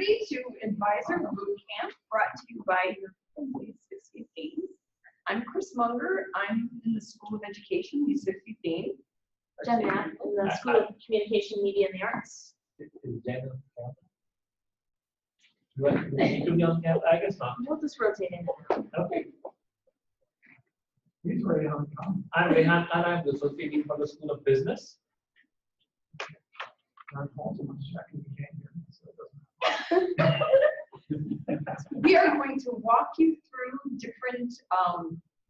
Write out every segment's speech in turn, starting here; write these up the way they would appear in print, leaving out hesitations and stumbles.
opportunity to Advisor Bootcamp brought to you by your family 60 Deans. I'm Chris Munger. I'm in the School of Education, the 60 Dean. Jen Matt in the School of Communication, Media, and the Arts. Do I need to be on camera? I guess not. We'll just rotate in and out. Okay. He's ready on come. I'm Rehan Khan. I'm the Associate Dean for the School of Business. I'm also checking the game here, so it doesn't. We are going to walk you through different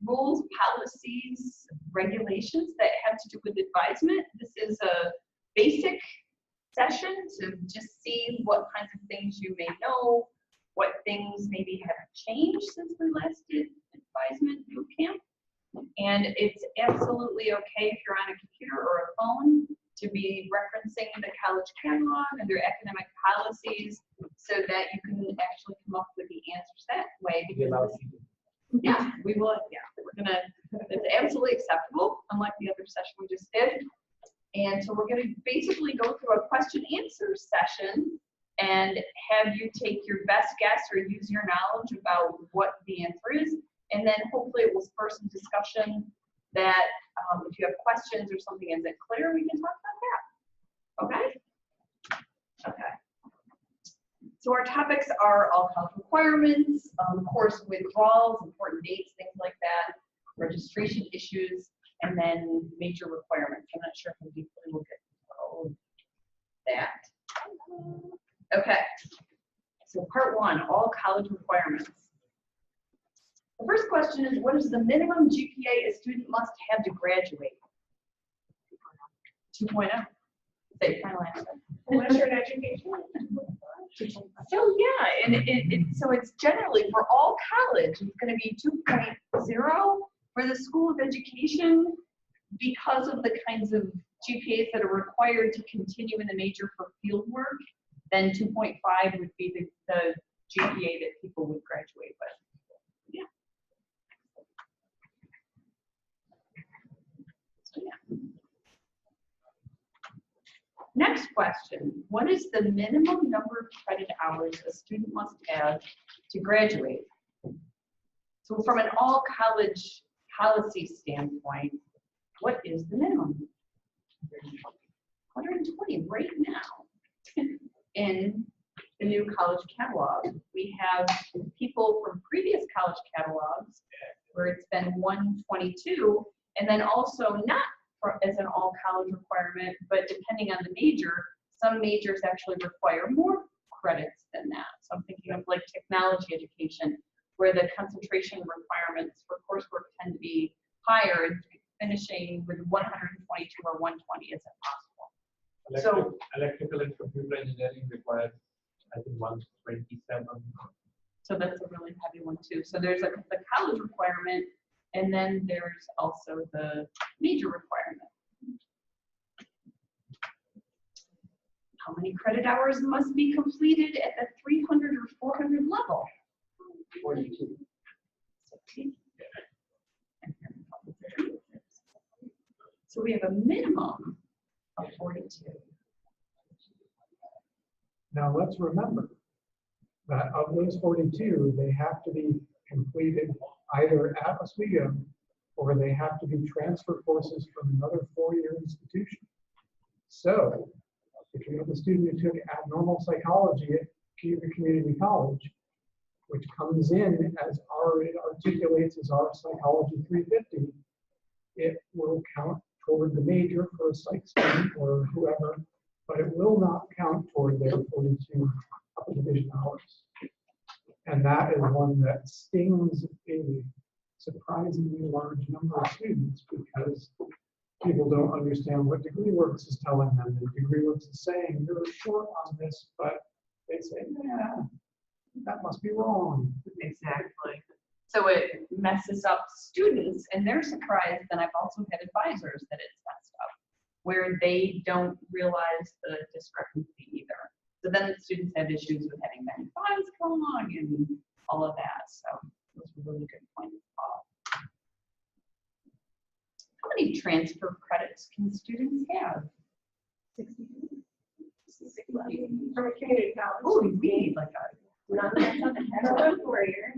rules, policies, regulations that have to do with advisement. This is a basic session to just see what kinds of things you may know, what things maybe have changed since we last did Advisement Bootcamp. And it's absolutely okay if you're on a computer or a phone to be referencing the college catalog and their academic policies so that you can actually come up with the answers that way. Because yeah, we will. Yeah, we're gonna. It's absolutely acceptable, unlike the other session we just did. And so we're gonna basically go through a question-answer session and have you take your best guess or use your knowledge about what the answer is, and then hopefully it will spur some discussion. That if you have questions or something isn't clear, we can talk about that. Okay. Okay. So our topics are all college requirements, course withdrawals, important dates, things like that, registration issues, and then major requirements. I'm not sure how deeply we'll get into all of that. Okay. So part one, all college requirements. The first question is, what is the minimum GPA a student must have to graduate? 2.0. Say final answer. Unless you're in education. So yeah, and so it's generally for all college, it's going to be 2.0 for the School of Education because of the kinds of GPAs that are required to continue in the major for field work. Then 2.5 would be the GPA that people would graduate with. Yeah. So yeah. Next question, what is the minimum number of credit hours a student must have to graduate? So from an all college policy standpoint, what is the minimum? 120 right now. In the new college catalog, we have people from previous college catalogs where it's been 122, and then also not as an all college requirement, but depending on the major, some majors actually require more credits than that. So I'm thinking of like technology education, where the concentration requirements for coursework tend to be higher, and finishing with 122 or 120 isn't possible. Electrical and computer engineering requires, I think, 127. So that's a really heavy one too. So there's the college requirement, and then there's also the major requirement. How many credit hours must be completed at the 300 or 400 level? 42. 60. So we have a minimum of 42. Now let's remember that of those 42, they have to be completed either at Oswego or they have to be transfer courses from another four-year institution. So if you have a student who took abnormal psychology at Cuba Community College, which comes in as it articulates as our psychology 350, it will count toward the major for a psych student or whoever, but it will not count toward their 42 upper division hours. And that is one that stings a surprisingly large number of students because people don't understand what DegreeWorks is telling them. And DegreeWorks is saying, you're short on this, but they say, yeah, that must be wrong. Exactly. So it messes up students, and they're surprised. And I've also had advisors that it's messed up, where they don't realize the discrepancy either. So then the students have issues with having many files come along and all of that. So those are really good points. How many transfer credits can students have? 60. From a community college. Oh, we need like a. Not a 4-year.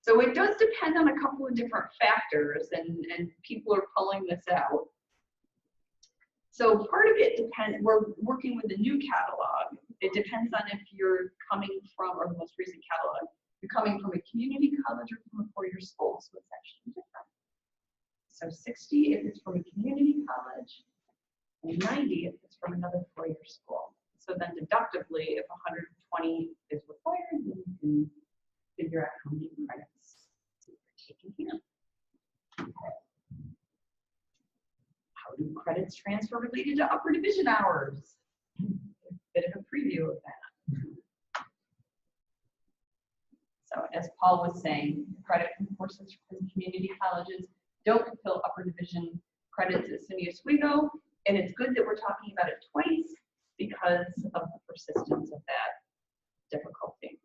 So it does depend on a couple of different factors, and people are pulling this out. So part of it depends, we're working with the new catalog. It depends on if you're coming from, or the most recent catalog, you're coming from a community college or from a 4-year school, so it's actually different. So 60 if it's from a community college, and 90 if it's from another 4-year school. So then deductively, if 120 is required, then you can figure out how many credits you're taking here. How do credits transfer related to upper division hours? A bit of a preview of that. So as Paul was saying, credit from courses from community colleges don't fulfill upper division credits at SUNY Oswego, and it's good that we're talking about it twice because of the persistence of that difficulty.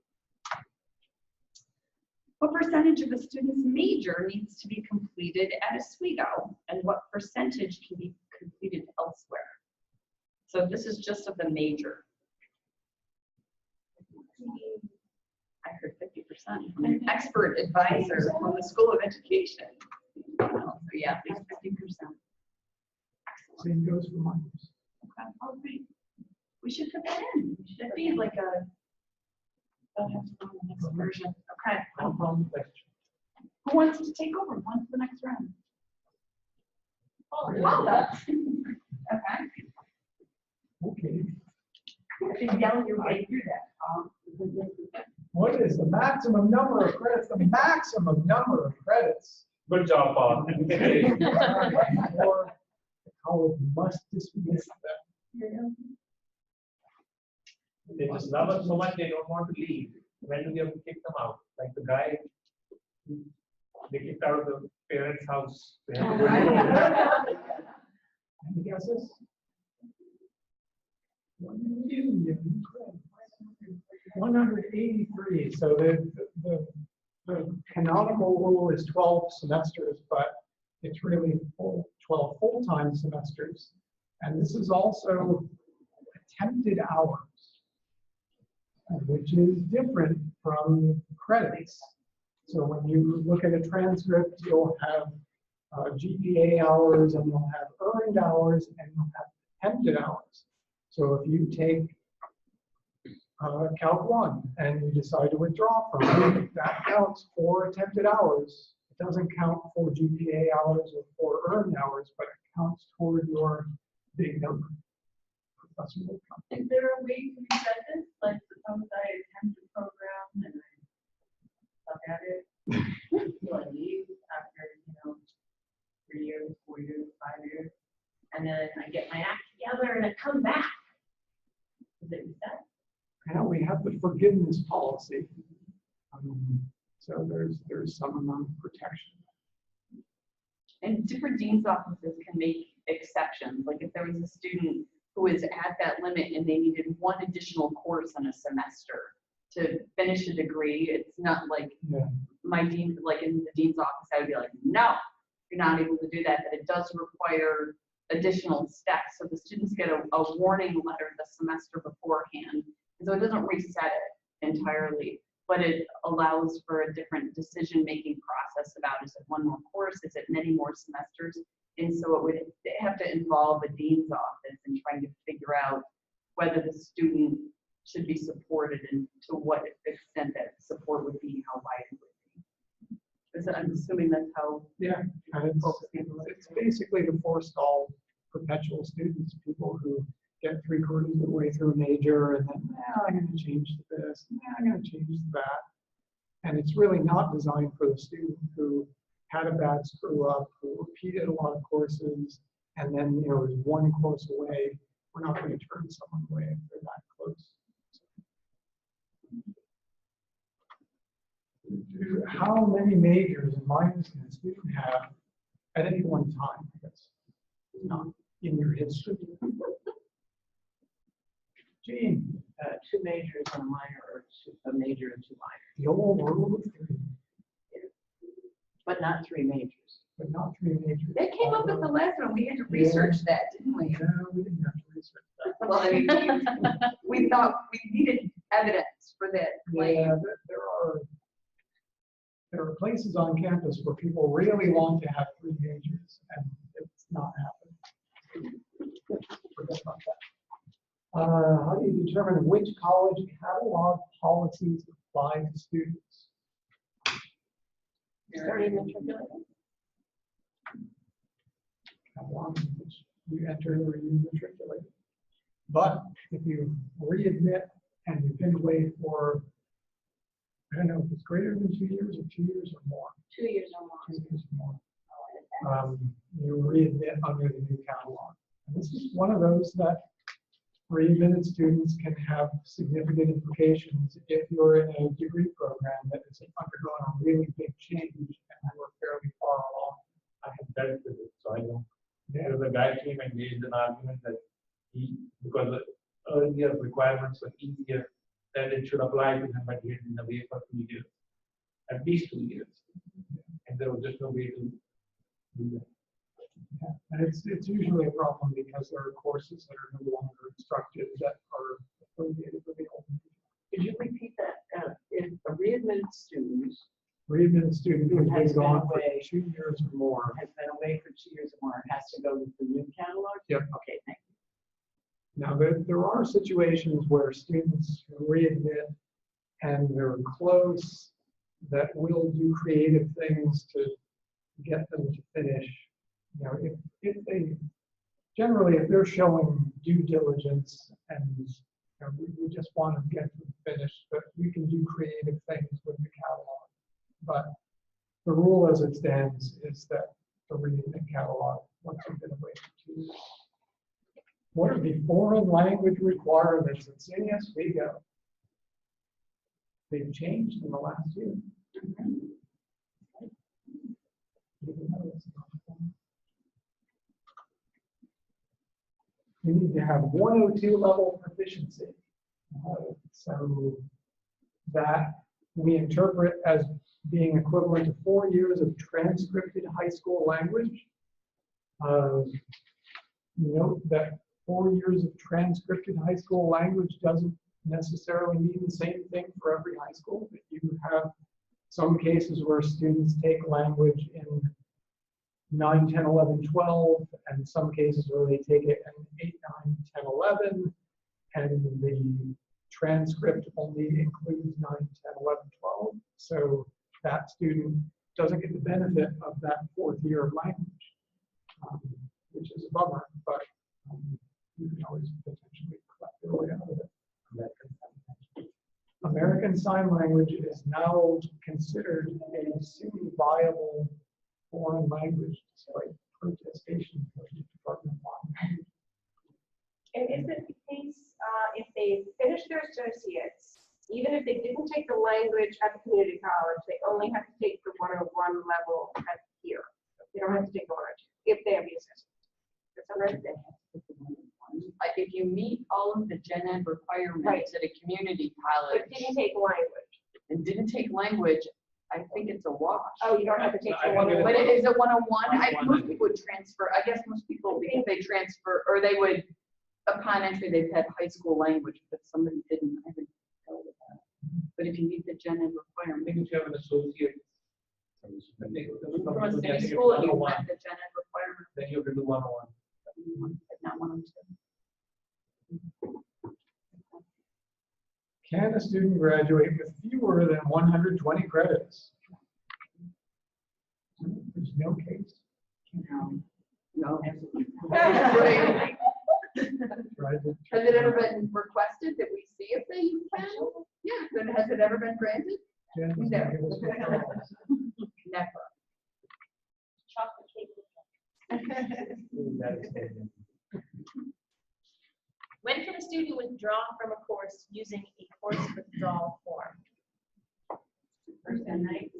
What percentage of a student's major needs to be completed at Oswego, and what percentage can be completed elsewhere? So this is just of the major. I heard 50% from an expert advisor from the School of Education. So yeah, at least 50%. Excellent. Same goes for minors. Okay, all right. We should put that in. It should be like a. I'll have to go on the next version. Okay. Who wants to take over? Who wants the next round? Paula. Okay. Okay. I think yell your way through that. What is the maximum number of credits? The maximum number of credits. Good job, Paul. Or the college must dismiss them. They just love us so much they don't want to leave. When do we have to kick them out? Like the guy, they kicked out of the parents' house. They have to go to Any guesses? 1 million credits. 183. So the canonical rule is 12 semesters, but it's really 12 full-time semesters. And this is also attempted hours, which is different from credits. So when you look at a transcript, you'll have GPA hours, and you'll have earned hours, and you'll have attempted hours. So if you take Calc 1 and you decide to withdraw from it, that counts for attempted hours. It doesn't count for GPA hours or for earned hours, but it counts toward your big number. Professor Bootcamp. Is there a way to reset this? Like, suppose I attempt a program and I suck at it, so I leave after, 3 years, 4 years, 5 years, and then I get my act together and I come back. Is it reset? Now we have the forgiveness policy. So there's some amount of protection. And different dean's offices can make exceptions. Like if there was a student who was at that limit and they needed one additional course in a semester to finish a degree, it's not like my dean, like in the dean's office, I would be like, no, you're not able to do that. But it does require additional steps. So the students get a warning letter the semester beforehand. And so it doesn't reset it entirely, but it allows for a different decision-making process about, is it one more course? Is it many more semesters? And so it would have to involve a dean's office in trying to figure out whether the student should be supported and to what extent that support would be, how wide it would be. I'm assuming that's how. Yeah, and it's basically to forestall perpetual students, people who get 3/4 of the way through a major and then, I'm going to change to this, I'm going to change to that. And it's really not designed for the student who had a bad screw up, who repeated a lot of courses, and then is one course away. We're not going to turn someone away if they're that close. How many majors and minors can a student have at any one time? I guess not in your history. Gene, 2 majors and a minor, or a major and 2 minors. the old rule of 3, But not 3 majors. but not 3 majors. That came up with the last one. We had to research that, didn't we? No, we didn't have to research that. Well, I mean, we thought we needed evidence for that claim. Yeah, there are places on campus where people really want to have 3 majors, and it's not happening. Forget about that. How do you determine which college catalog policies apply to students? Starting matriculate. Catalog in which you enter or you matriculate. But if you readmit and you've been away for, I don't know if it's greater than 2 years or 2 years or more. 2 years or more. 2 years or more. You readmit under the new catalog. And this is one of those that readmitted students can have significant implications if you're in a degree program that is undergoing a really big change and we're fairly far along. I have dealt with it, so I know. There was a guy came and raised an argument that because the earlier requirements were easier, then it should apply to him, but he had been away for 2 years, at least 2 years. And there was just no way to do that. Yeah. And it's usually a problem because there are courses that are no longer instructed that are affiliated with the old. Could you repeat that? If a readmitted student Readmitted student who Who has has been gone been for away. 2 years or more. has been away for 2 years or more has to go with the new catalog? Yep. Okay, thank Now, there are situations where students who readmit and they're close that will do creative things to get them to finish. You know, if they, generally, if they're showing due diligence and we just want to get them finished, but we can do creative things with the catalog. But the rule as it stands is that the readmit catalog, once you've been away for 2 years. What are the foreign language requirements? And say yes, we go. They've changed in the last year. You need to have 102 level proficiency. So that we interpret as being equivalent to 4 years of transcripted high school language. Note that 4 years of transcripted high school language doesn't necessarily mean the same thing for every high school. But you have some cases where students take language in 9, 10, 11, 12, and some cases where they take it in 8, 9, 10, 11, and the transcript only includes 9, 10, 11, 12. So that student doesn't get the benefit of that 4th year of language, which is a bummer, but you can always potentially collect your way out of it. American Sign Language is now considered a semi-viable foreign language, despite protestation from the Department of Language. And is it the case, if they finish their associates, even if they didn't take the language at the community college, they only have to take the 101 level at here? They don't have to take the 102 if they have the assessment. That's all right. Like if you meet all of the gen ed requirements at a community college But didn't take language. and didn't take language, I think it's a wash. Oh, you don't have to take I the think 101. But it is a 101. One Most people would transfer. I guess most people, because they transfer, or they would, upon entry, they've had high school language, but somebody didn't. I haven't dealt with that. But if you meet the gen ed I requirement, think if you have an associate, from a city school, you met the gen ed requirement, then you have to do 101. but not 102. Can a student graduate with fewer than 120 credits? There's no case. No. Right. Has it ever been requested that we see if they can? Yeah, but has it ever been granted? Jen, No. give us your thoughts. Never. Chocolate cake. That is it. When can a student withdraw from a course using a course withdrawal form? First and night.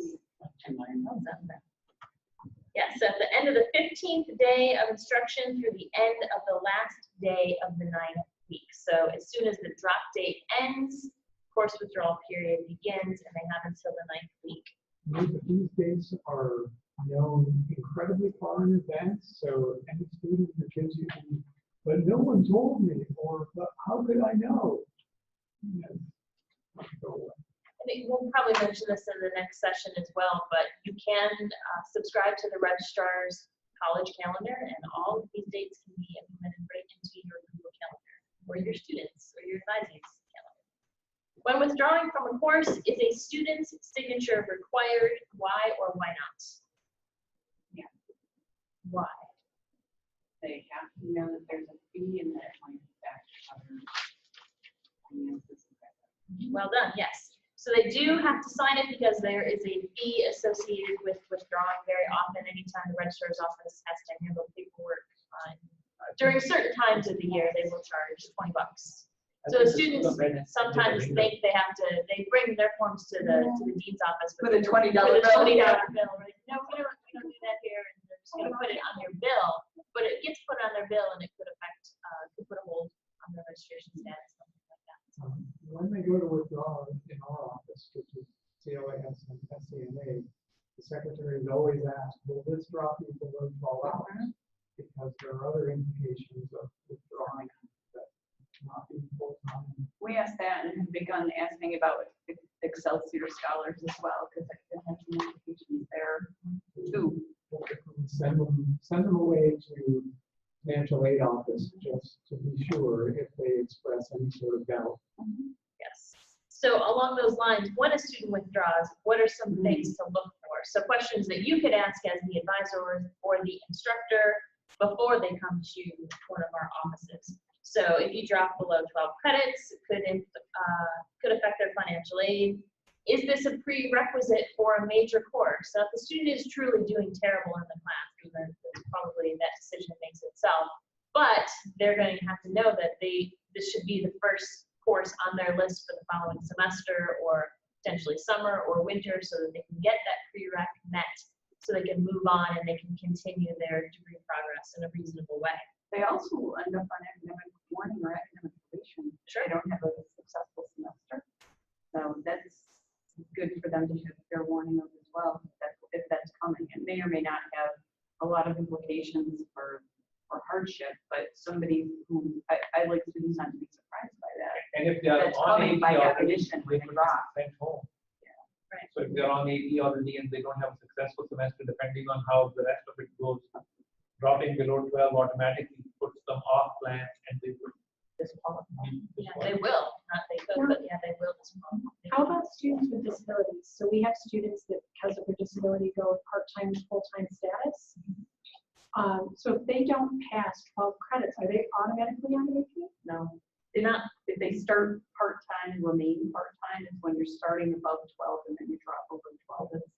Yes, at the end of the 15th day of instruction through the end of the last day of the 9th week. So as soon as the drop date ends, course withdrawal period begins, and they have until the 9th week. Note that these dates are known incredibly far in advance, so any student who gives you any but no one told me, or, but how could I know? Yes. I think we'll probably mention this in the next session as well, but you can subscribe to the registrar's college calendar, and all of these dates can be implemented right into your Google Calendar or your students or your advisees calendar. When withdrawing from a course, is a student's signature required? Why or why not? Yeah. Why? They have to know that there's a fee and that it might affect other finances. Well done, yes. So they do have to sign it because there is a fee associated with withdrawing. Very often, anytime the registrar's office has to handle paperwork during certain times of the year, they will charge $20. So the students sometimes think they have to, they bring their forms to the dean's office With a $20 with a bill. $20 bill. Right? No, we don't do that here, and they're just gonna put it on your bill. But it gets put on their bill, and it could affect, could put a hold on their registration status, something like that. When they go to withdraw in our office, which is COAS and SCNA, the secretary is always asked, will this draw people below 12 hours? Because there are other indications of withdrawing that not being full-time. We asked that and have begun asking about Excelsior scholars as well, because I could have some implications there too. Send them away to financial aid office just to be sure if they express any sort of doubt. Yes. So along those lines, when a student withdraws, what are some things to look for? So questions that you could ask as the advisor or the instructor before they come to one of our offices. So if you drop below 12 credits, it could affect their financial aid. Is this a prerequisite for a major course? So if the student is truly doing terrible in the class, then probably that decision makes itself. But they're going to have to know that this should be the first course on their list for the following semester, or potentially summer or winter, so that they can get that prereq met, so they can move on and they can continue their degree progress in a reasonable way. They also will end up on academic warning or academic probation. Sure. They don't have a successful semester. So that's good for them to have fair warning of as well, if that's coming. It may or may not have a lot of implications for hardship, but somebody who, I like students not to be surprised by that. And if they are That's on coming 80 by already, definition they when they could be drop. sent home. Right. So if they're on 80 already and they don't have a successful semester, depending on how the rest of it goes, dropping below 12 automatically puts them off plan, and they would be Yeah, they will. Not they could, but yeah, they will as well. How about students with disabilities? So we have students that, because of their disability, go part-time to full-time status. So if they don't pass 12 credits, are they automatically on the AP? No, they're not. If they start part-time and remain part-time, is when you're starting above 12 and then you drop over 12. That's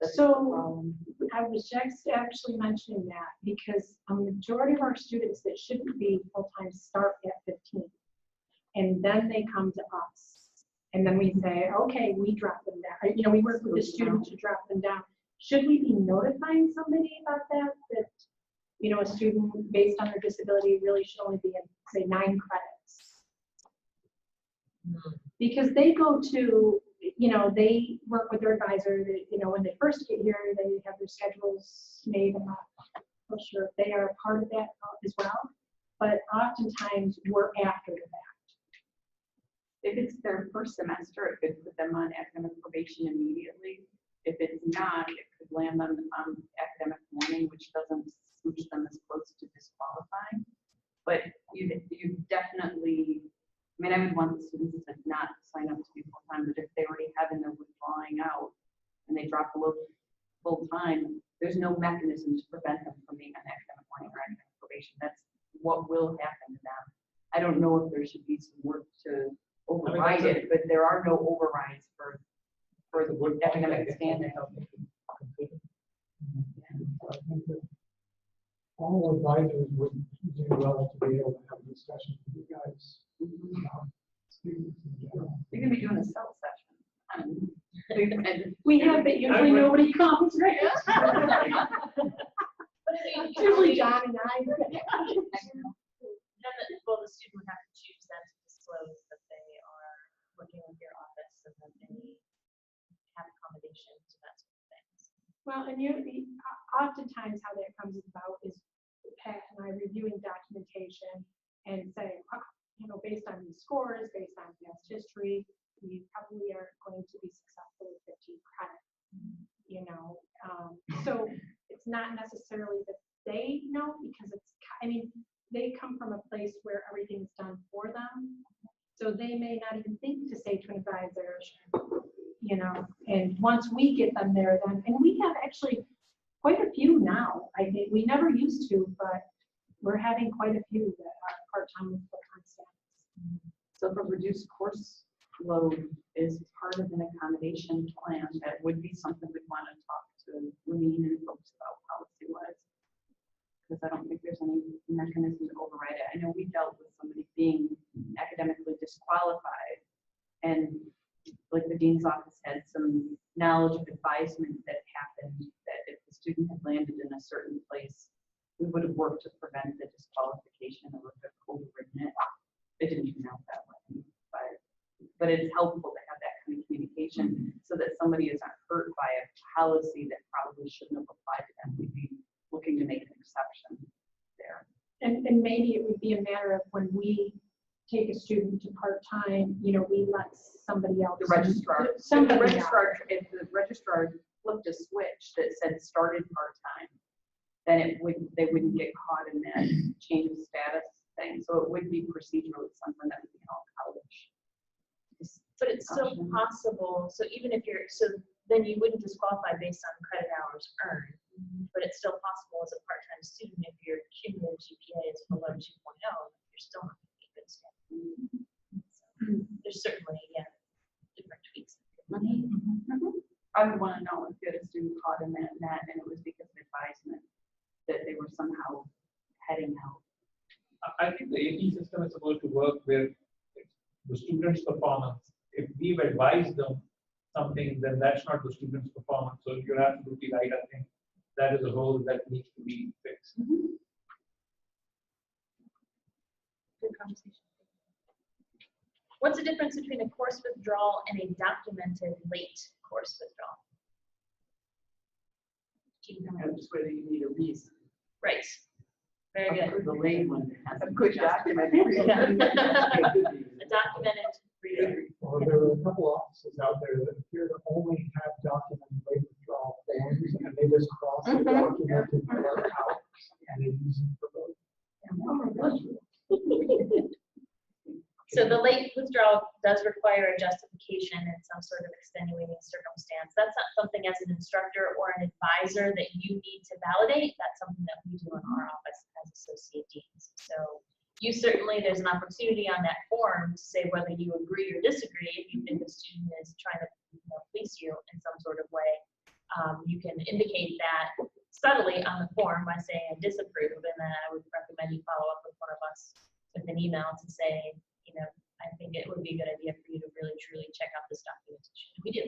the So problem. I was just actually mentioning that because a majority of our students that shouldn't be full-time start at 15. And then they come to us. And then we say, okay, we drop them down. You know, we work with the student to drop them down. Should we be notifying somebody about that? That, you know, a student based on their disability really should only be in, say, 9 credits. Because they go to, you know, they work with their advisor, they, you know, when they first get here, they have their schedules made. I'm not sure if they are a part of that as well, but oftentimes we're after the fact. If it's their first semester, it could put them on academic probation immediately. If it's not, it could land them on academic warning, which doesn't smooch them as close to disqualifying. But you definitely, I mean, I would want the students to not sign up to be full-time, but if they already have and they're withdrawing out and they drop below full-time, there's no mechanism to prevent them from being on academic warning or academic probation. That's what will happen to them. I don't know if there should be some work to override it, but there are no overrides for the academic standing. I think that all advisors would do well to be able to have a discussion with you guys about students in general. You're gonna be doing a cell session. And We have, but usually nobody comes, right? Usually John and I. Well, the student would have to choose then to disclose that they are working with your office and that they have accommodations and that sort of things. Well, and you, oftentimes how that comes about is Pat and I reviewing documentation and saying, based on these scores, based on past history, we probably are going to be successful with 15 credits. So it's not necessarily that they know, because they come from a place where everything's done for them. So they may not even think to say 25 there, and once we get them there, then, and we have actually quite a few now. I think we never used to, but we're having quite a few that are part-time with full-time status. So the reduced course load is part of an accommodation plan. That would be something we'd want to talk to Lean and folks about policy-wise. Because I don't think there's any mechanism to override it. I know we dealt with somebody being academically disqualified, and like the dean's office had some knowledge of advisement that happened, that if the student had landed in a certain place, we would have worked to prevent the disqualification or would have overridden it. It didn't turn out that way, but it's helpful to have that kind of communication so that somebody isn't hurt by a policy that probably shouldn't have applied to them. We'd be looking to make an exception there. And maybe it would be a matter of when we take a student to part-time, we let somebody else. The registrar, if the registrar flipped a switch that said started part-time, then they wouldn't get caught in that change of status thing. So it would be procedurally something that would be all college. But it's still possible, so even if then you wouldn't disqualify based on credit hours earned, but it's still possible as a part-time student, if your cumulative GPA is below 2.0, you're still not going to be good standing. So there's certainly, different tweaks. I would want to know if you had a student caught in that net and it was because of advisement that they were somehow heading out. I think the AP system is supposed to work with the student's performance. If we've advised them something, then that's not the student's performance. So you're absolutely right. I think that is a hole that needs to be fixed. Good conversation. What's the difference between a course withdrawal and a documented late course withdrawal? Just whether you need a reason. Right. Very good. The lane one has A good document. A documented reason. Well, there are a couple offices out there that appear to only have documented late withdrawal forms, and they just cross the documented part out, and they use it for both. So the late withdrawal does require a justification and some sort of extenuating circumstance. That's not something as an instructor or an advisor that you need to validate. That's something that we do in our office as associate deans. So you certainly, there's an opportunity on that form to say whether you agree or disagree. If you think the student is trying to fleece you in some sort of way, you can indicate that subtly on the form by saying I disapprove, and then I would recommend you follow up with one of us with an email to say, I think it would be a good idea for you to really truly check out this documentation. We do.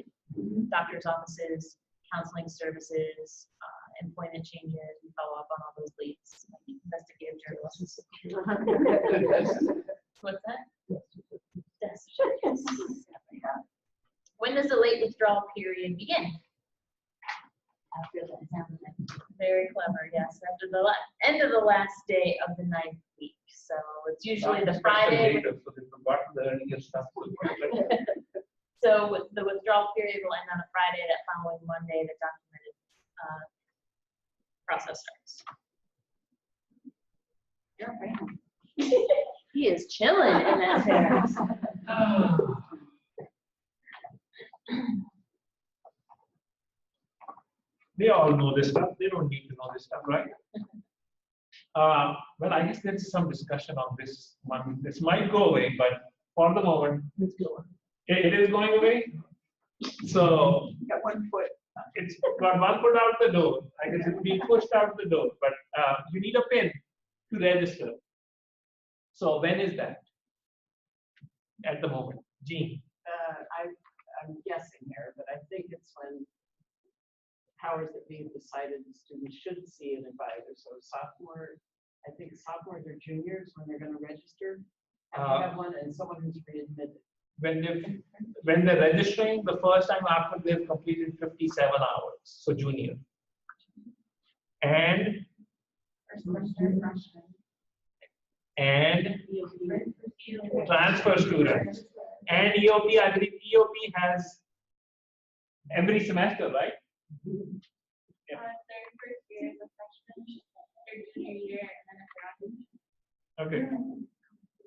Doctors' offices, counseling services, employment changes, we follow up on all those leads, like investigative journalists. What's that? Yes. When does the late withdrawal period begin? Very clever, yes. After the end of the last day of the 9th week. So it's usually the Friday. So the withdrawal period will end on a Friday. That following Monday, the documented process starts. He is chilling in that chair. They all know this stuff. They don't need to know this stuff, right? Well, I guess there's some discussion on this one. This might go away, but for the moment, it's going. It is going away. So Got 1 foot. it's got 1 foot out the door. I guess it's being pushed out the door, but you need a PIN to register. So when is that? At the moment, Jean. I'm guessing here, but I think it's when powers that be have decided the students should see an advisor. So I think sophomores or juniors when they're going to register, have one, and someone who's readmitted. When they're registering the first time after they've completed 57 hours, so junior. And First semester freshman. And transfer students. And EOP, I believe EOP has every semester, right? Their first year as a freshman, their junior year, and then a graduate. Okay.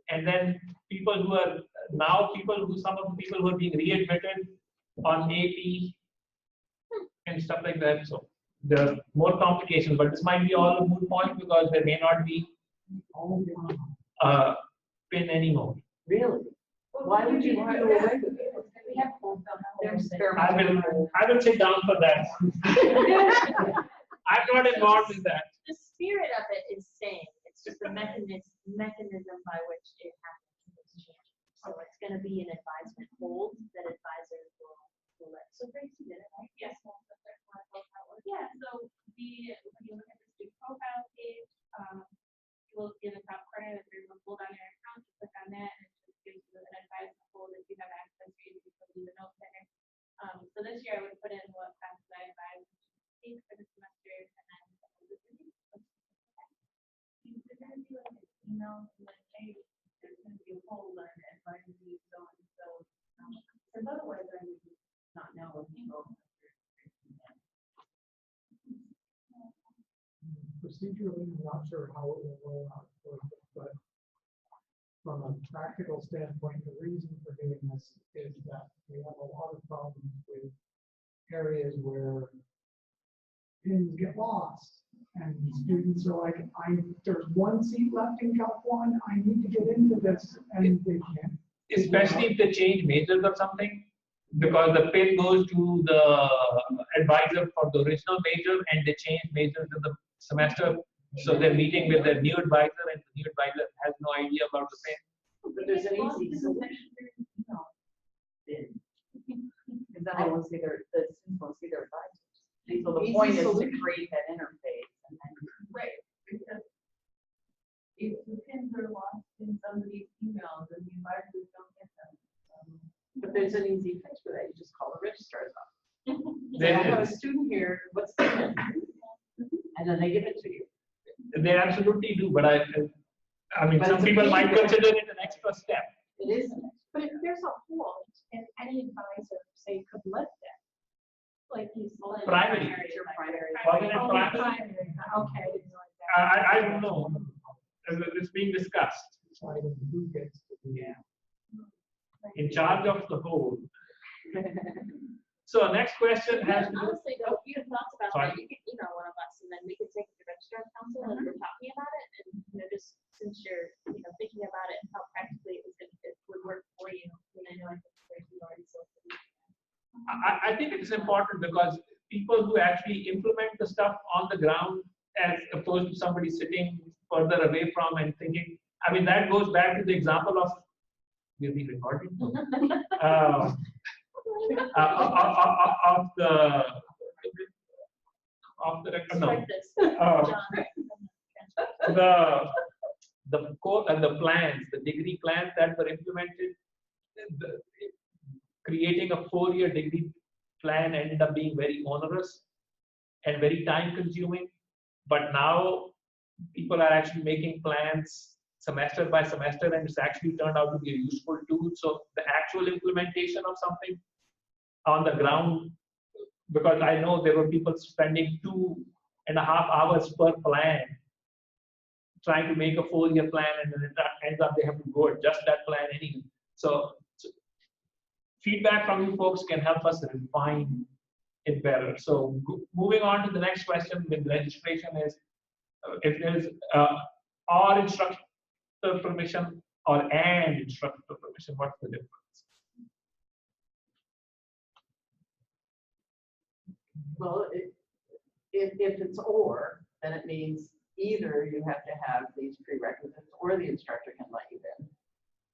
And then people who are now some of the people who are being readmitted on AP and stuff like that. So there are more complications, but this might be all a moot point because there may not be PIN anymore. Really? Why would you want to do away with it? We have full I will sit down for that. I'm not involved in that. The spirit of it is staying. It's just the mechanism by which it happens is changing. So it's going to be an advisement hold that advisors will let. So Grace, you did it, right? Yes. Yeah, so when you look at the student profile page, you will see in the top corner that there's a hold on your account. You click on that and it just gives you an advisement hold if you have access or you can put in the note there. So this year I would put in what classes I advise for the semester and then you could then do like an email and then hey, there's going to be a hold on advising you so and so. Because otherwise I would not know if you go. Procedurally, I'm not sure how it will roll out, but from a practical standpoint, the reason for doing this is that we have a lot of problems with areas where pins get lost. And students are like, there's one seat left in Calc 1, I need to get into this, and they can't. Especially if they change majors or something, because the PIN goes to the advisor for the original major and they change majors in the semester. So they're meeting with their new advisor and the new advisor has no idea about the PIN. But there's an easy solution. Because then they won't see the students won't see their advisors. So the point is to create that interface and then. Right, because if the pins are lost in somebody's emails and the advisors don't get them. But there's an easy fix for that. You just call the registrar's office. There I have a is. student here, what's the pin? And then they give it to you. They absolutely do, but I mean, But some it's a people might feature. consider it an extra step. It isn't. But if there's a hold, and any advisor, say, could lift it, like you said. Primary. Your primary. Alternate Oh, primary. primary, okay, I didn't know that. I don't know. It's being discussed. Deciding who gets to be In charge of the whole. So next question has to do. Honestly, though, if you have thoughts about Sorry. that, you can email one of us and then we can take it to registrar's council and we're talking about it. And, just since you're, thinking about it and how practically it would work for you. I know I think there's already so. I think it's important because people who actually implement the stuff on the ground as opposed to somebody sitting further away from and thinking, I mean, that goes back to the example of, we'll be recording, of the record, no. Like this. The code and the plans, the degree plans that were implemented, creating a 4-year degree plan ended up being very onerous and very time consuming. But now people are actually making plans semester by semester and it's actually turned out to be a useful tool. So the actual implementation of something on the ground, because I know there were people spending 2.5 hours per plan trying to make a 4-year plan, and then it ends up they have to go adjust that plan anyway. So feedback from you folks can help us refine it better. So moving on to the next question with registration is, if there's or instructor permission or and instructor permission, what's the difference? Well, if it's or, then it means either you have to have these prerequisites or the instructor can let you in.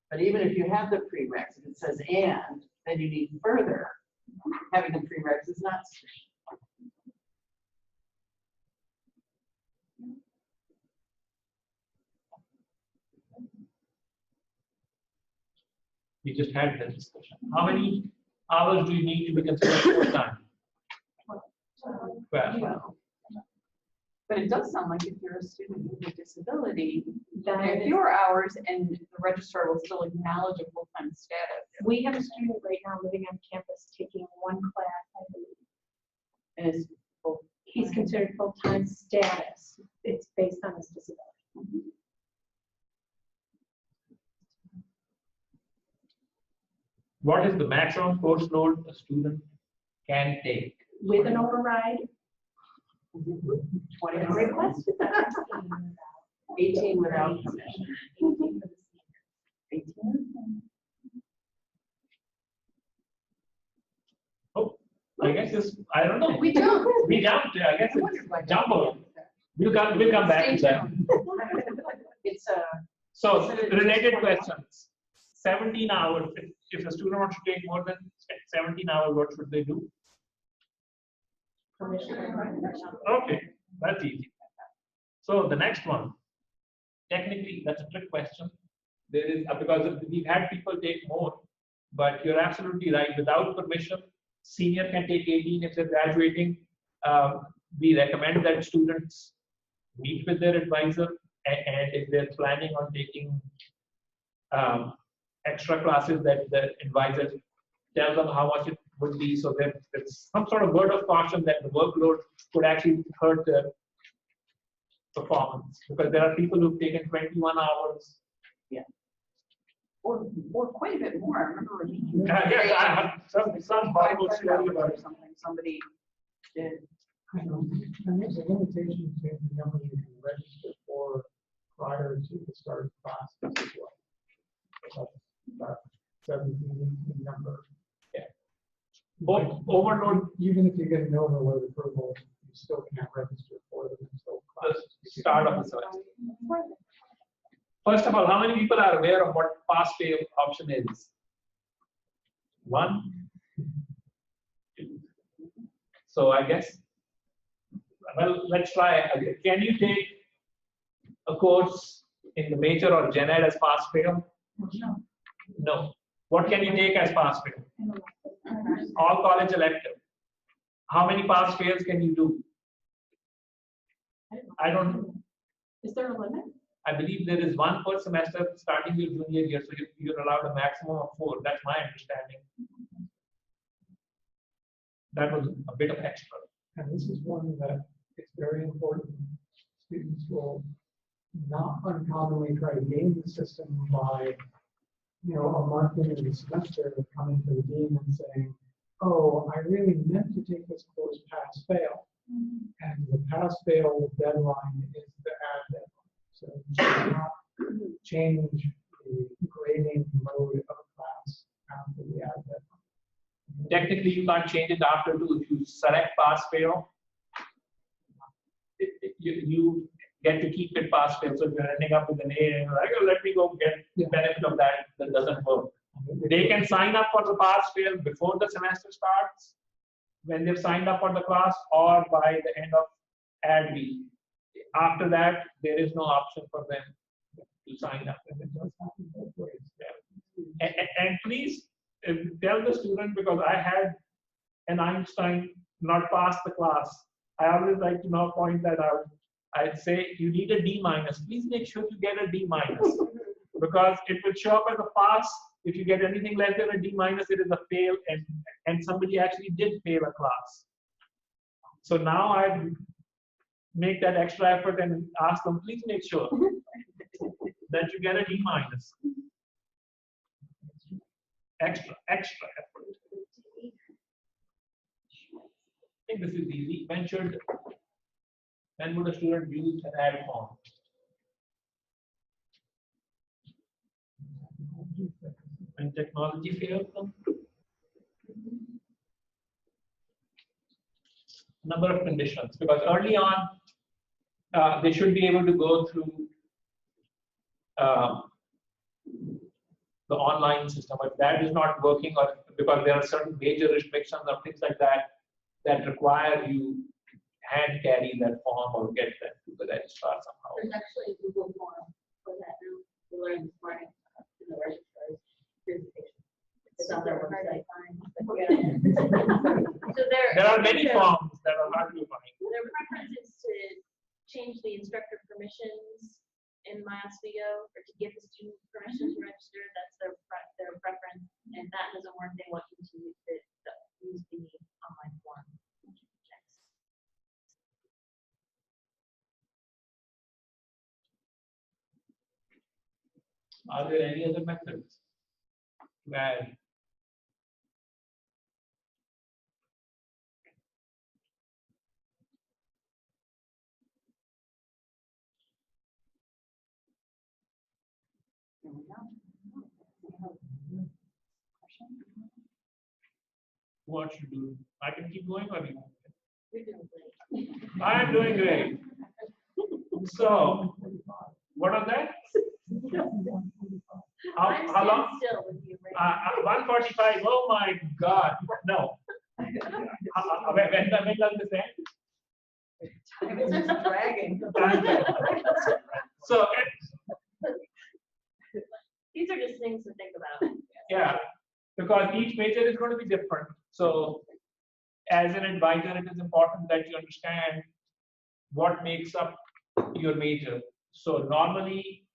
But even if you have the prereqs, if it says and, then you need further. Having the prereqs is not sufficient. We just had that discussion. How many hours do you need to be considered full-time? 12. Well, But it does sound like if you're a student with a disability, Then there are it's- fewer hours and the registrar will still acknowledge a full-time status. We have a student right now living on campus taking one class, I believe. And it's full. He's considered full-time status. It's based on his disability. What is the maximum course load a student can take? With an override, 20 requested that. 18 without permission. 18. Oh, I guess this, I don't know. We don't. We jumped, I guess it's jumbo. We'll come back to Stay that. tuned. It's a, So, related questions. 17 hours, if a student wants to take more than 17 hours, what should they do? Okay, that's easy. So the next one, technically, that's a trick question. There is, because we've had people take more, but you're absolutely right. Without permission, senior can take 18 if they're graduating. We recommend that students meet with their advisor, and if they're planning on taking extra classes, that the advisor tells them how much it would be, so that it's some sort of word of caution that the workload could actually hurt their performance, because there are people who've taken 21 hours. Or quite a bit more. I remember reading. Yes, I have some horrible story about it. Something somebody did. And there's a limitation to the number you can register for prior to the start of classes as well. About 17, 18 number. Overload, Even if you get an overload approval, you still can't register for them until classes. the start of the semester. First of all, how many people are aware of what pass-fail option is? 1, 2. So I guess, well, let's try again. Can you take a course in the major or gen ed as pass-fail? No. What can you take as pass-fail? All college elective. How many pass-fails can you do? I don't know. Is there a limit? I believe there is 1 per semester starting your junior year, so you're allowed a maximum of 4. That's my understanding. That was a bit of extra. And this is one that it's very important. Students will not uncommonly try to game the system by, a month into the semester, coming to the dean and saying, oh, I really meant to take this course pass-fail. And the pass-fail deadline is the add deadline. So you should not change the grading mode of a class after the add deadline. Technically, you can't change it after 2. If you select pass-fail, you get to keep it pass-fail. So if you're ending up with an A and you're like, oh, let me go get the benefit of that, that doesn't work. They can sign up for the pass-fail before the semester starts, when they've signed up for the class, or by the end of add week. After that, there is no option for them to sign up. And it does happen both ways. And please tell the student, because I had an Einstein not pass the class. I always like to now point that out. I'd say you need a D-. Please make sure you get a D-, because it will show up as a pass. If you get anything less than a D-, it is a fail, and somebody actually did fail a class. So now I make that extra effort and ask them, please make sure that you get a D-. Extra effort. I think this is easy. When would a student use an add form? When technology fails them? Number of conditions, because early on, they should be able to go through the online system. If that is not working, or because there are certain major restrictions or things like that that require you to hand carry that form or get that to the registrar somehow. There's actually a Google form for that now. We learned this morning in the registrar's presentation. It's on their website. So There are many forms that are hard to find. their preference is to change the instructor permissions in my Oswego, or to give the student permission to register, that's their preference. And if that doesn't work, they want you to use the online form. Next. Are there any other methods to add? What should do? I can keep going or you? You're doing great. I'm doing great. So, what are that? I'm How long? standing still with you right 1:45. Oh my God. No. When does this end? Time is just dragging. So, These are just things to think about. yeah, because each major is going to be different. So, as an advisor, it is important that you understand what makes up your major. So, normally,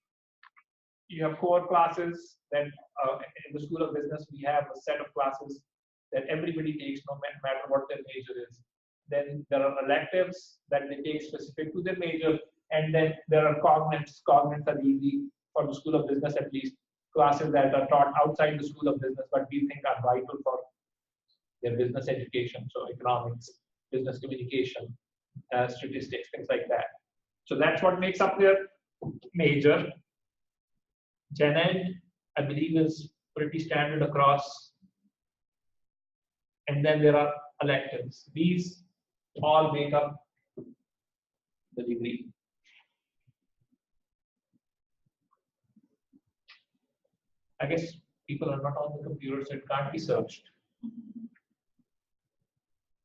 you have core classes. Then, in the School of Business, we have a set of classes that everybody takes, no matter what their major is. Then there are electives that they take specific to their major, and then there are cognits. Cognits are easy for the School of Business, at least classes that are taught outside the School of Business, but we think are vital for their business education. So economics, business communication, statistics, things like that. So that's what makes up their major. Gen Ed, I believe, is pretty standard across. And then there are electives. These all make up the degree. I guess people are not on the computer, so it can't be searched.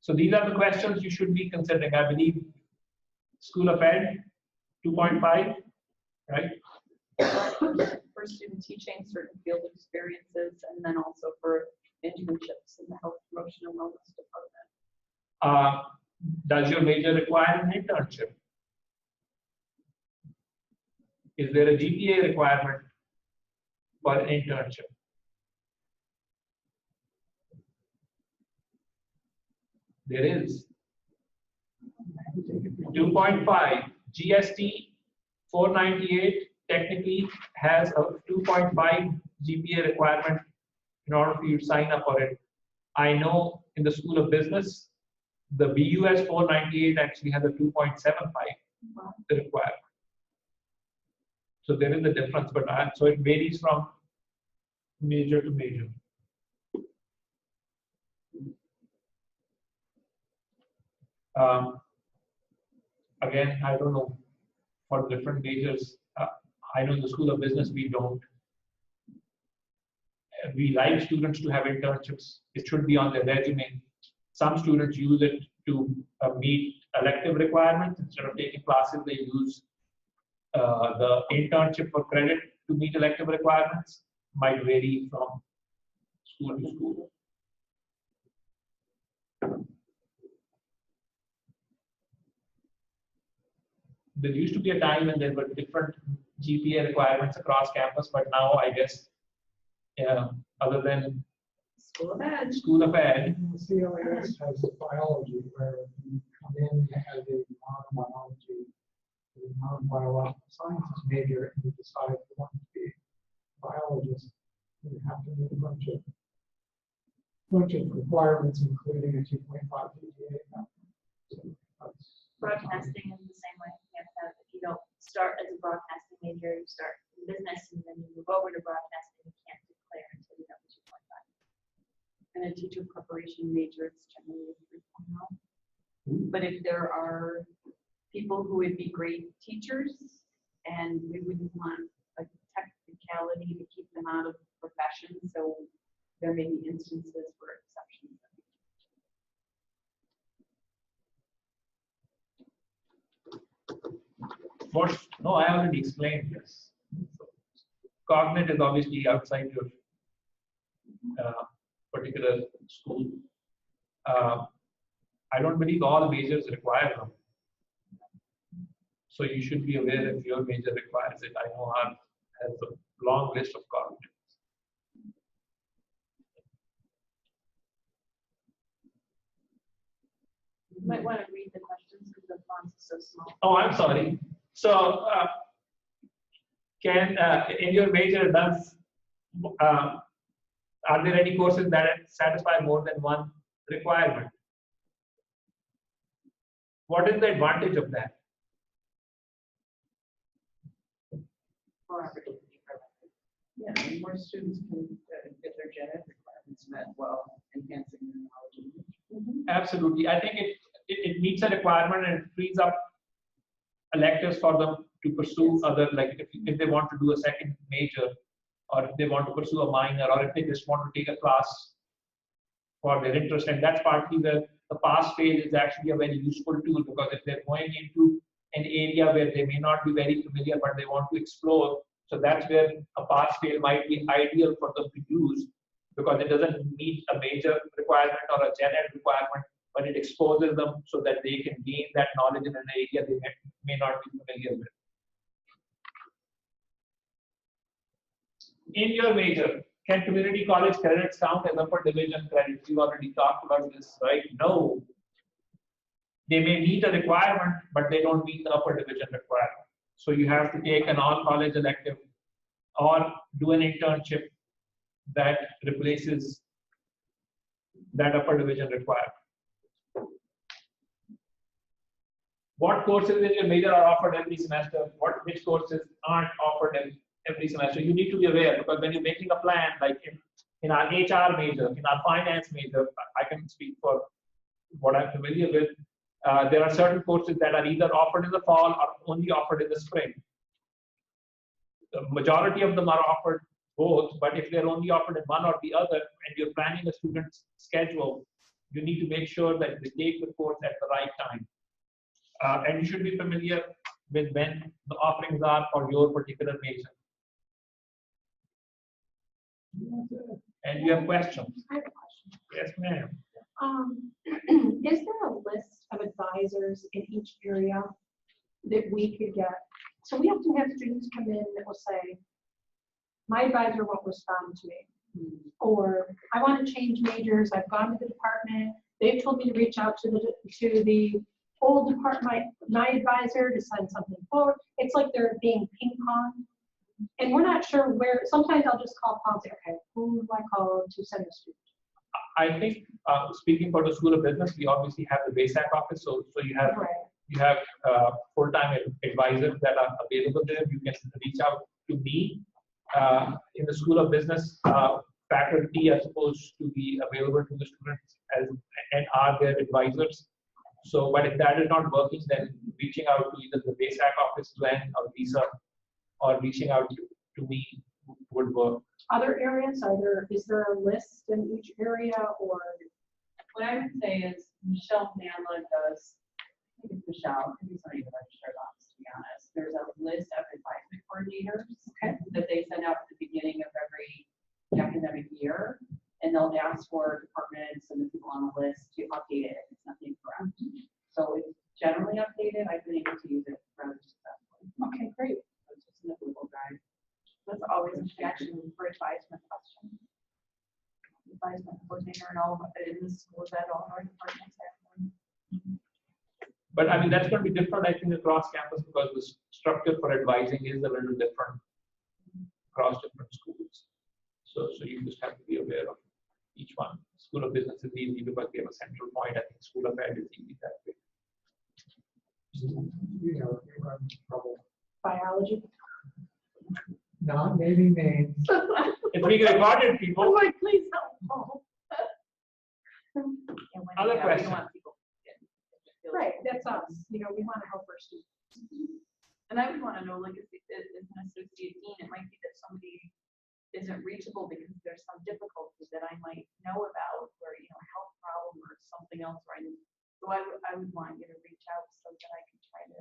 So these are the questions you should be considering. I believe School of Ed, 2.5, right? For student teaching, certain field experiences, and then also for internships in the Health Promotion and Wellness Department. Does your major require an internship? Is there a GPA requirement for an internship? There is. 2.5 GST 498 technically has a 2.5 GPA requirement in order for you to sign up for it. I know in the School of Business, the BUS 498 actually has a 2.75 requirement. So there is a difference, but so it varies from major to major. Again, I don't know for different majors. I know in the School of Business we don't. We like students to have internships. It should be on their resume. Some students use it to meet elective requirements. Instead of taking classes, they use the internship for credit to meet elective requirements. Might vary from school to school. There used to be a time when there were different GPA requirements across campus, but now I guess, other than School of Ed. School of Ed, CLAS has biology where you come in as a non-biology, non-biological sciences major, and you decide you want to be a biologist. You have to meet a bunch of requirements, including a 2.5 GPA. So that's Broadcasting is the same way. You have to have, if you don't start as a broadcasting major, you start in business and then you move over to broadcasting, you can't declare until you have a 2.5. And a teacher preparation major, it's generally a 3.0. But if there are people who would be great teachers and we wouldn't want a technicality to keep them out of the profession, so there may be instances where exceptions. No, I already explained this. Cognate is obviously outside your particular school. I don't believe all majors require them. So you should be aware if your major requires it. I know ours has a long list of colleges. You might want to read the questions because the font is so small. Oh, I'm sorry. So, in your major, are there any courses that satisfy more than one requirement? What is the advantage of that? More opportunity for them. Yeah, and more students can get their genetic requirements met while enhancing their knowledge. And English. Absolutely. I think it meets a requirement and it frees up electives for them to pursue other, like if they want to do a second major, or if they want to pursue a minor, or if they just want to take a class for their interest. And that's partly where the pass-fail is actually a very useful tool, because if they're going into an area where they may not be very familiar, but they want to explore, so that's where a pass-fail might be ideal for them to use, because it doesn't meet a major requirement or a gen ed requirement, but it exposes them so that they can gain that knowledge in an area they may not be familiar with. In your major, can community college credits count as upper division credits? You already talked about this, right? No. They may meet a requirement, but they don't meet the upper division requirement. So you have to take an all-college elective or do an internship that replaces that upper division requirement. What courses in your major are offered every semester? Which courses aren't offered every semester? You need to be aware, because when you're making a plan, like in our HR major, in our finance major, I can speak for what I'm familiar with. There are certain courses that are either offered in the fall or only offered in the spring. The majority of them are offered both, but if they're only offered in one or the other, and you're planning a student's schedule, you need to make sure that they take the course at the right time. And you should be familiar with when the offerings are for your particular major. And you have questions? I have a question. Yes, ma'am. Is there a list of advisors in each area that we could get? So we often have students come in that will say, my advisor won't respond to me. Or I want to change majors. I've gone to the department. They've told me to reach out to the old department, my advisor, to send something forward. It's like they're being ping pong. And we're not sure where. Sometimes I'll just call Paul and say, okay, who do I call to send a student? I think speaking for the School of Business, we obviously have the BASAC office, so you have full-time advisors that are available there. You can reach out to me. In the School of Business, faculty are supposed to be available to the students and are their advisors. So, but if that is not working, then reaching out to either the BASAC office, Glenn or Lisa, or reaching out to me would work. Other areas, is there a list in each area, or? What I would say is Michelle Manla does, I think it's Michelle, maybe somebody in the registrar's office, to be honest. There's a list of advisement coordinators that they send out at the beginning of every academic year, and they'll ask for departments and the people on the list to update it if it's not incorrect. So it's generally updated. I've been able to use it rather successfully. Okay, great. So it's just in the Google Drive. That's always an action for advisement questions. Advisement coordinator and all of it in the schools that all our departments have one. But I mean, that's going to be different, I think, across campus, because the structure for advising is a little different across different schools. So you just have to be aware of each one. School of Business is easy because we have a central point. I think School of Ed is easy that way. You know, we run trouble. Biology. Not naming names. It's being recorded, people. like, please help. Other We questions? don't want people to get Right, that's us. You know, we want to help our students. And I would want to know, like, as an associate dean, it might be that somebody isn't reachable because there's some difficulty that I might know about, or, you know, a health problem or something else, right? So I would want you to reach out so that I can try to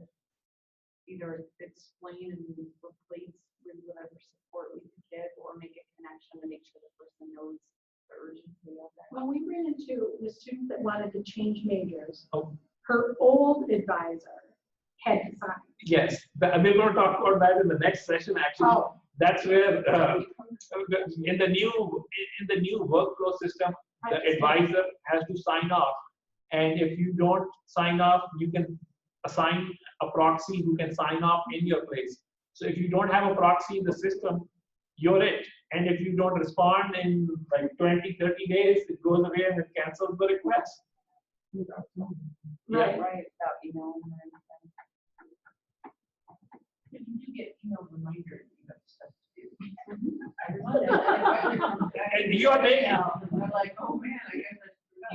either explain and replace with whatever support we can get, or make a connection to make sure the person knows the urgency of that. Well, we ran into the student that wanted to change majors. Oh. Her old advisor had to sign. Yes, we're going to talk about that in the next session, actually. Oh. That's where, in the new workflow system, the advisor has to sign off. And if you don't sign off, you can assign a proxy who can sign off in your place. So if you don't have a proxy in the system, you're it. And if you don't respond in like 20, 30 days, it goes away and it cancels the request. Right, without emailing or anything. If you do get email reminders, you have stuff to do. And you're making, I'm like, oh man, I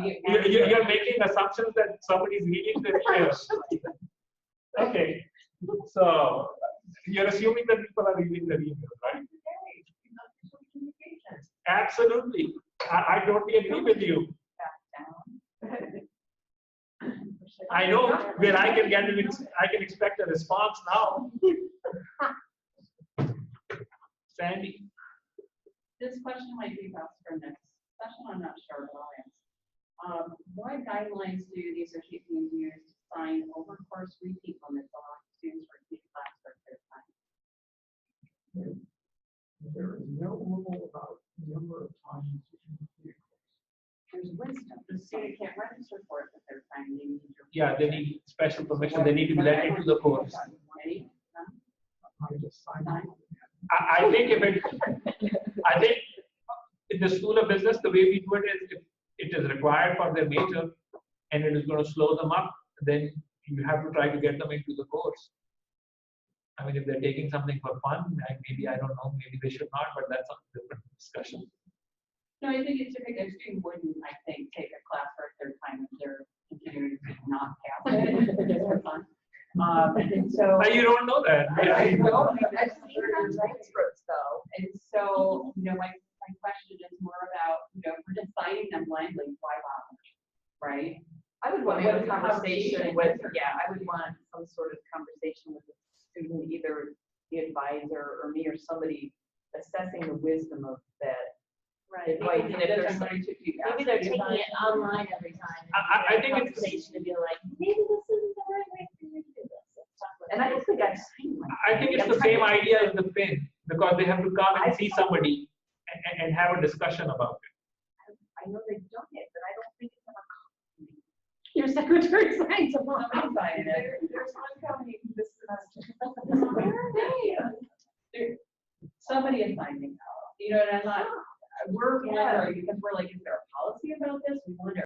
guess you're making assumptions that somebody's reading the emails. Okay, so you're assuming that people are reading the emails, right? Absolutely. I totally agree with you. I know where I can expect a response now. Sandy. This question might be best for next session, I'm not sure, but I'll ask. What guidelines do the associate deans use to sign over course repeat limits allowing students to repeat class for their time? There is no rule about the number of times you can repeat a course. There's wisdom. The student can't register for it at their time. They need your Yeah, they need special permission. They need to be let into the course. Any? I just signed None? off. I think I think in the School of Business, the way we do it is if it is required for their major and it is going to slow them up, then you have to try to get them into the course. I mean, if they're taking something for fun, maybe, I don't know, maybe they should not, but that's a different discussion. No, I think it's typical. A student wouldn't, I think, take a class for a third time if they're continuing to not pass it just for fun. And so. But you don't know that. I know, I've seen that transcripts though, and so, my question is more about, if we're just signing them blindly, why bother, right? I would want to What have is a the conversation conversation? with, I would want some sort of conversation with the student, either the advisor or me or somebody assessing the wisdom of that. Right. Like, and if there's Maybe they're taking it online every time. I think it's- Conversation to be like, maybe this isn't the right way for you to do this. Let's talk about And I it. don't think I've seen one. I think it's the same idea as the pin, because they have to come and see somebody and have a discussion about it. I know they've done it, but I don't think it's ever come. Your secretary signs them off. Somebody signed it. There's one coming this semester. Somebody is signing now, and I'm not, we're wondering, because